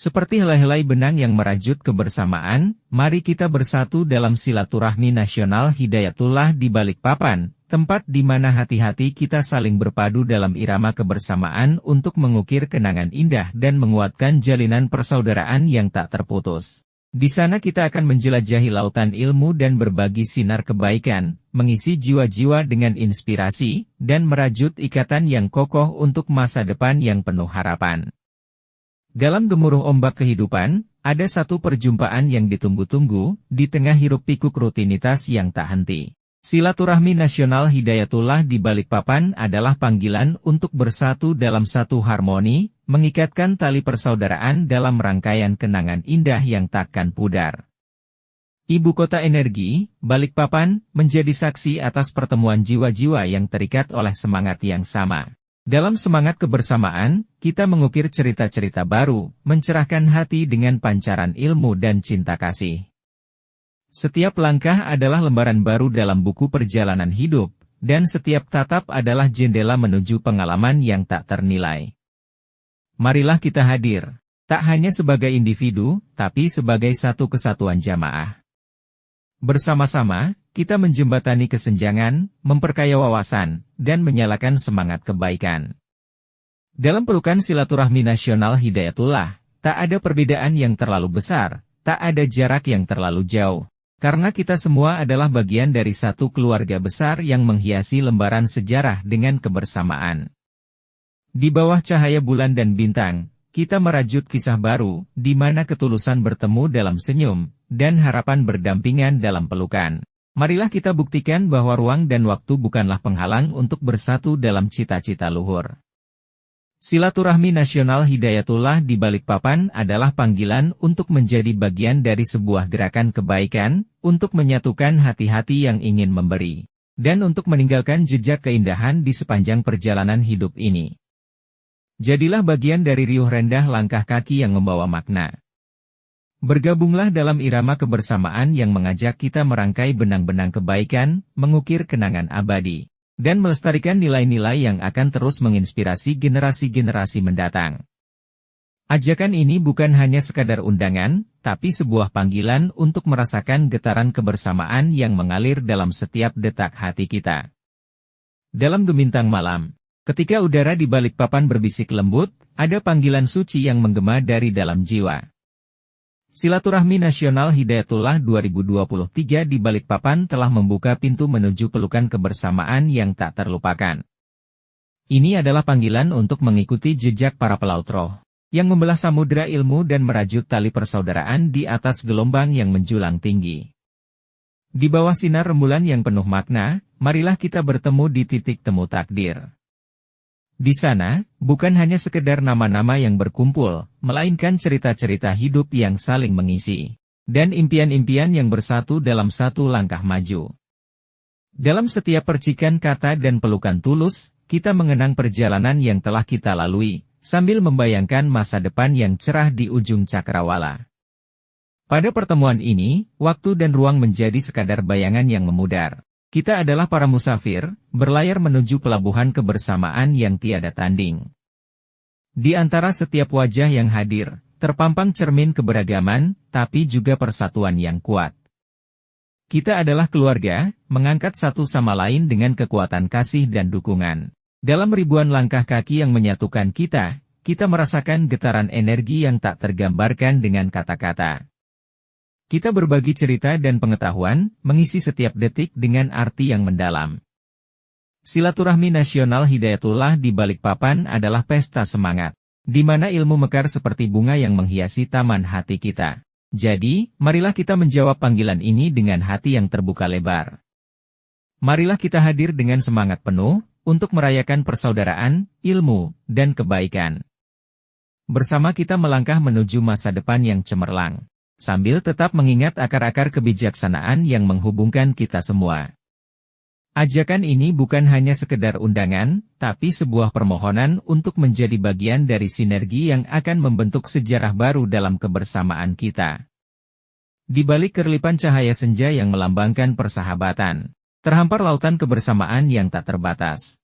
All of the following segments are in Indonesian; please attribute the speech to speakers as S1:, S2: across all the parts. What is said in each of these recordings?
S1: Seperti helai-helai benang yang merajut kebersamaan, mari kita bersatu dalam silaturahmi nasional Hidayatullah di Balikpapan, tempat di mana hati-hati kita saling berpadu dalam irama kebersamaan untuk mengukir kenangan indah dan menguatkan jalinan persaudaraan yang tak terputus. Di sana kita akan menjelajahi lautan ilmu dan berbagi sinar kebaikan, mengisi jiwa-jiwa dengan inspirasi, dan merajut ikatan yang kokoh untuk masa depan yang penuh harapan. Dalam gemuruh ombak kehidupan, ada satu perjumpaan yang ditunggu-tunggu, di tengah hiruk-pikuk rutinitas yang tak henti. Silaturahmi nasional Hidayatullah di Balikpapan adalah panggilan untuk bersatu dalam satu harmoni, mengikatkan tali persaudaraan dalam rangkaian kenangan indah yang takkan pudar. Ibu kota energi, Balikpapan, menjadi saksi atas pertemuan jiwa-jiwa yang terikat oleh semangat yang sama. Dalam semangat kebersamaan, kita mengukir cerita-cerita baru, mencerahkan hati dengan pancaran ilmu dan cinta kasih. Setiap langkah adalah lembaran baru dalam buku perjalanan hidup, dan setiap tatap adalah jendela menuju pengalaman yang tak ternilai. Marilah kita hadir, tak hanya sebagai individu, tapi sebagai satu kesatuan jamaah. Bersama-sama, kita menjembatani kesenjangan, memperkaya wawasan, dan menyalakan semangat kebaikan. Dalam pelukan silaturahmi nasional Hidayatullah, tak ada perbedaan yang terlalu besar, tak ada jarak yang terlalu jauh. Karena kita semua adalah bagian dari satu keluarga besar yang menghiasi lembaran sejarah dengan kebersamaan. Di bawah cahaya bulan dan bintang, kita merajut kisah baru, di mana ketulusan bertemu dalam senyum, dan harapan berdampingan dalam pelukan. Marilah kita buktikan bahwa ruang dan waktu bukanlah penghalang untuk bersatu dalam cita-cita luhur. Silaturahmi nasional Hidayatullah di Balikpapan adalah panggilan untuk menjadi bagian dari sebuah gerakan kebaikan, untuk menyatukan hati-hati yang ingin memberi, dan untuk meninggalkan jejak keindahan di sepanjang perjalanan hidup ini. Jadilah bagian dari riuh rendah langkah kaki yang membawa makna. Bergabunglah dalam irama kebersamaan yang mengajak kita merangkai benang-benang kebaikan, mengukir kenangan abadi, dan melestarikan nilai-nilai yang akan terus menginspirasi generasi-generasi mendatang. Ajakan ini bukan hanya sekadar undangan, tapi sebuah panggilan untuk merasakan getaran kebersamaan yang mengalir dalam setiap detak hati kita. Dalam gemintang malam, ketika udara di Balikpapan berbisik lembut, ada panggilan suci yang menggema dari dalam jiwa. Silaturahmi Nasional Hidayatullah 2023 di Balikpapan telah membuka pintu menuju pelukan kebersamaan yang tak terlupakan. Ini adalah panggilan untuk mengikuti jejak para pelaut roh, yang membelah samudera ilmu dan merajut tali persaudaraan di atas gelombang yang menjulang tinggi. Di bawah sinar rembulan yang penuh makna, marilah kita bertemu di titik temu takdir. Di sana, bukan hanya sekedar nama-nama yang berkumpul, melainkan cerita-cerita hidup yang saling mengisi, dan impian-impian yang bersatu dalam satu langkah maju. Dalam setiap percikan kata dan pelukan tulus, kita mengenang perjalanan yang telah kita lalui, sambil membayangkan masa depan yang cerah di ujung cakrawala. Pada pertemuan ini, waktu dan ruang menjadi sekadar bayangan yang memudar. Kita adalah para musafir, berlayar menuju pelabuhan kebersamaan yang tiada tanding. Di antara setiap wajah yang hadir, terpampang cermin keberagaman, tapi juga persatuan yang kuat. Kita adalah keluarga, mengangkat satu sama lain dengan kekuatan kasih dan dukungan. Dalam ribuan langkah kaki yang menyatukan kita, kita merasakan getaran energi yang tak tergambarkan dengan kata-kata. Kita berbagi cerita dan pengetahuan, mengisi setiap detik dengan arti yang mendalam. Silaturahmi Nasional Hidayatullah di Balikpapan adalah pesta semangat, di mana ilmu mekar seperti bunga yang menghiasi taman hati kita. Jadi, marilah kita menjawab panggilan ini dengan hati yang terbuka lebar. Marilah kita hadir dengan semangat penuh, untuk merayakan persaudaraan, ilmu, dan kebaikan. Bersama kita melangkah menuju masa depan yang cemerlang, sambil tetap mengingat akar-akar kebijaksanaan yang menghubungkan kita semua. Ajakan ini bukan hanya sekedar undangan, tapi sebuah permohonan untuk menjadi bagian dari sinergi yang akan membentuk sejarah baru dalam kebersamaan kita. Di balik kerlipan cahaya senja yang melambangkan persahabatan, terhampar lautan kebersamaan yang tak terbatas.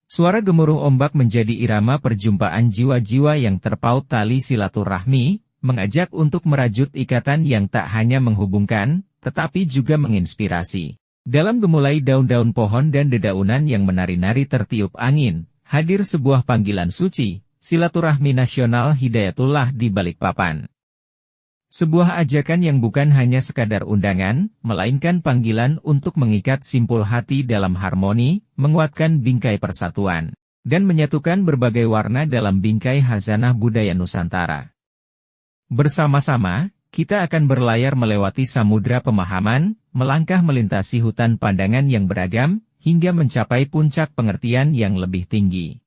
S1: Suara gemuruh ombak menjadi irama perjumpaan jiwa-jiwa yang terpaut tali silaturahmi, mengajak untuk merajut ikatan yang tak hanya menghubungkan, tetapi juga menginspirasi. Dalam gemulai daun-daun pohon dan dedaunan yang menari-nari tertiup angin, hadir sebuah panggilan suci, silaturahmi nasional Hidayatullah di Balikpapan. Sebuah ajakan yang bukan hanya sekadar undangan, melainkan panggilan untuk mengikat simpul hati dalam harmoni, menguatkan bingkai persatuan, dan menyatukan berbagai warna dalam bingkai khazanah budaya Nusantara. Bersama-sama, kita akan berlayar melewati samudra pemahaman, melangkah melintasi hutan pandangan yang beragam, hingga mencapai puncak pengertian yang lebih tinggi.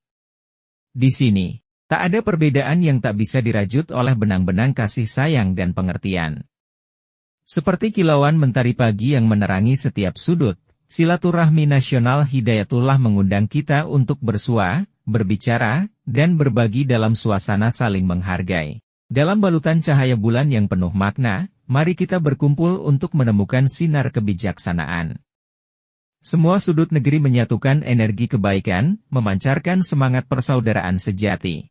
S1: Di sini, tak ada perbedaan yang tak bisa dirajut oleh benang-benang kasih sayang dan pengertian. Seperti kilauan mentari pagi yang menerangi setiap sudut, silaturahmi nasional Hidayatullah mengundang kita untuk bersua, berbicara, dan berbagi dalam suasana saling menghargai. Dalam balutan cahaya bulan yang penuh makna, mari kita berkumpul untuk menemukan sinar kebijaksanaan. Semua sudut negeri menyatukan energi kebaikan, memancarkan semangat persaudaraan sejati.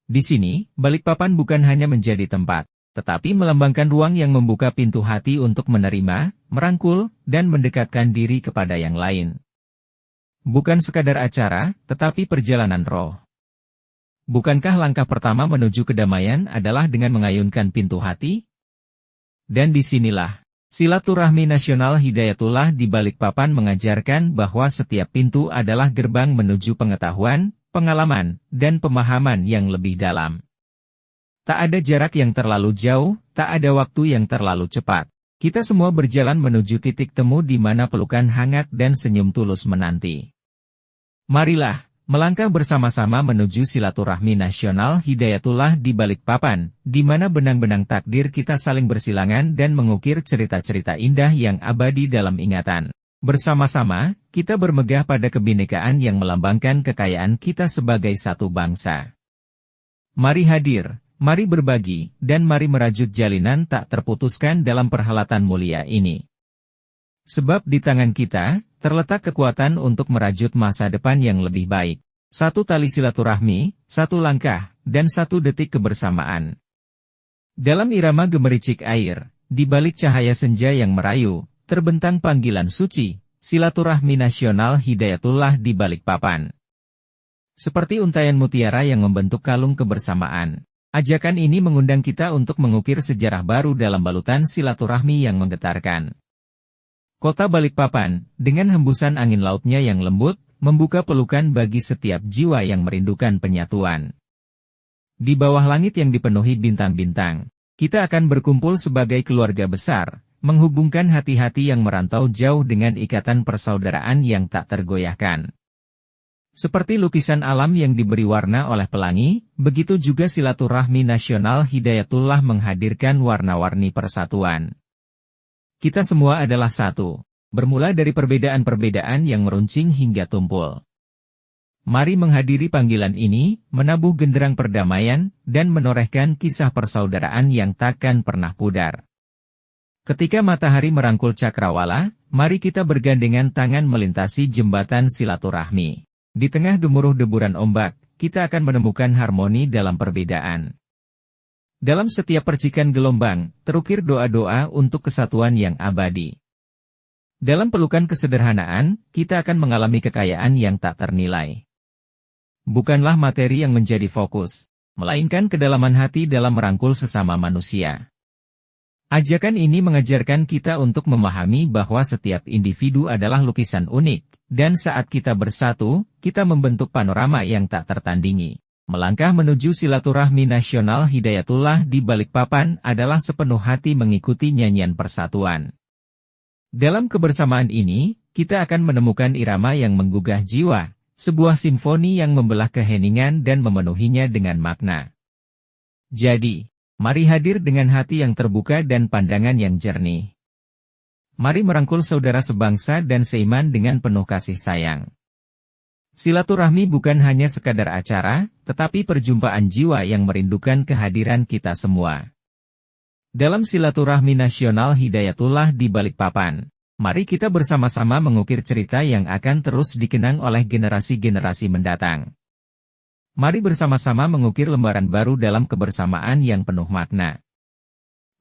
S1: Di sini, Balikpapan bukan hanya menjadi tempat, tetapi melambangkan ruang yang membuka pintu hati untuk menerima, merangkul, dan mendekatkan diri kepada yang lain. Bukan sekadar acara, tetapi perjalanan roh. Bukankah langkah pertama menuju kedamaian adalah dengan mengayunkan pintu hati? Dan disinilah, silaturahmi nasional Hidayatullah di Balikpapan mengajarkan bahwa setiap pintu adalah gerbang menuju pengetahuan, pengalaman, dan pemahaman yang lebih dalam. Tak ada jarak yang terlalu jauh, tak ada waktu yang terlalu cepat. Kita semua berjalan menuju titik temu di mana pelukan hangat dan senyum tulus menanti. Marilah, melangkah bersama-sama menuju silaturahmi nasional Hidayatullah di Balikpapan, di mana benang-benang takdir kita saling bersilangan dan mengukir cerita-cerita indah yang abadi dalam ingatan. Bersama-sama, kita bermegah pada kebinekaan yang melambangkan kekayaan kita sebagai satu bangsa. Mari hadir, mari berbagi, dan mari merajut jalinan tak terputuskan dalam perhelatan mulia ini. Sebab di tangan kita, terletak kekuatan untuk merajut masa depan yang lebih baik. Satu tali silaturahmi, satu langkah, dan satu detik kebersamaan. Dalam irama gemericik air, di balik cahaya senja yang merayu, terbentang panggilan suci, silaturahmi nasional Hidayatullah di Balikpapan. Seperti untaian mutiara yang membentuk kalung kebersamaan, ajakan ini mengundang kita untuk mengukir sejarah baru dalam balutan silaturahmi yang menggetarkan. Kota Balikpapan, dengan hembusan angin lautnya yang lembut, membuka pelukan bagi setiap jiwa yang merindukan penyatuan. Di bawah langit yang dipenuhi bintang-bintang, kita akan berkumpul sebagai keluarga besar, menghubungkan hati-hati yang merantau jauh dengan ikatan persaudaraan yang tak tergoyahkan. Seperti lukisan alam yang diberi warna oleh pelangi, begitu juga silaturahmi nasional Hidayatullah menghadirkan warna-warni persatuan. Kita semua adalah satu, bermula dari perbedaan-perbedaan yang meruncing hingga tumpul. Mari menghadiri panggilan ini, menabuh genderang perdamaian, dan menorehkan kisah persaudaraan yang takkan pernah pudar. Ketika matahari merangkul cakrawala, mari kita bergandengan tangan melintasi jembatan silaturahmi. Di tengah gemuruh deburan ombak, kita akan menemukan harmoni dalam perbedaan. Dalam setiap percikan gelombang, terukir doa-doa untuk kesatuan yang abadi. Dalam pelukan kesederhanaan, kita akan mengalami kekayaan yang tak ternilai. Bukanlah materi yang menjadi fokus, melainkan kedalaman hati dalam merangkul sesama manusia. Ajakan ini mengajarkan kita untuk memahami bahwa setiap individu adalah lukisan unik, dan saat kita bersatu, kita membentuk panorama yang tak tertandingi. Melangkah menuju silaturahmi nasional Hidayatullah di Balikpapan adalah sepenuh hati mengikuti nyanyian persatuan. Dalam kebersamaan ini, kita akan menemukan irama yang menggugah jiwa, sebuah simfoni yang membelah keheningan dan memenuhinya dengan makna. Jadi, mari hadir dengan hati yang terbuka dan pandangan yang jernih. Mari merangkul saudara sebangsa dan seiman dengan penuh kasih sayang. Silaturahmi bukan hanya sekadar acara, tetapi perjumpaan jiwa yang merindukan kehadiran kita semua. Dalam silaturahmi nasional Hidayatullah di Balikpapan, mari kita bersama-sama mengukir cerita yang akan terus dikenang oleh generasi-generasi mendatang. Mari bersama-sama mengukir lembaran baru dalam kebersamaan yang penuh makna.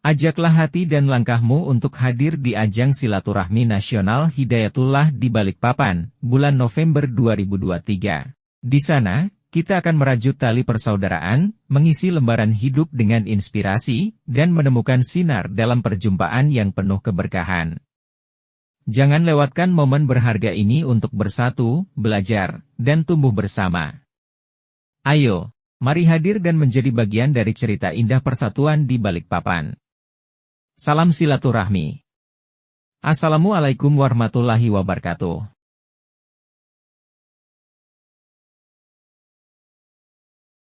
S1: Ajaklah hati dan langkahmu untuk hadir di ajang silaturahmi nasional Hidayatullah di Balikpapan, bulan November 2023. Di sana, kita akan merajut tali persaudaraan, mengisi lembaran hidup dengan inspirasi, dan menemukan sinar dalam perjumpaan yang penuh keberkahan. Jangan lewatkan momen berharga ini untuk bersatu, belajar, dan tumbuh bersama. Ayo, mari hadir dan menjadi bagian dari cerita indah persatuan di Balikpapan. Salam silaturahmi. Assalamualaikum warahmatullahi wabarakatuh.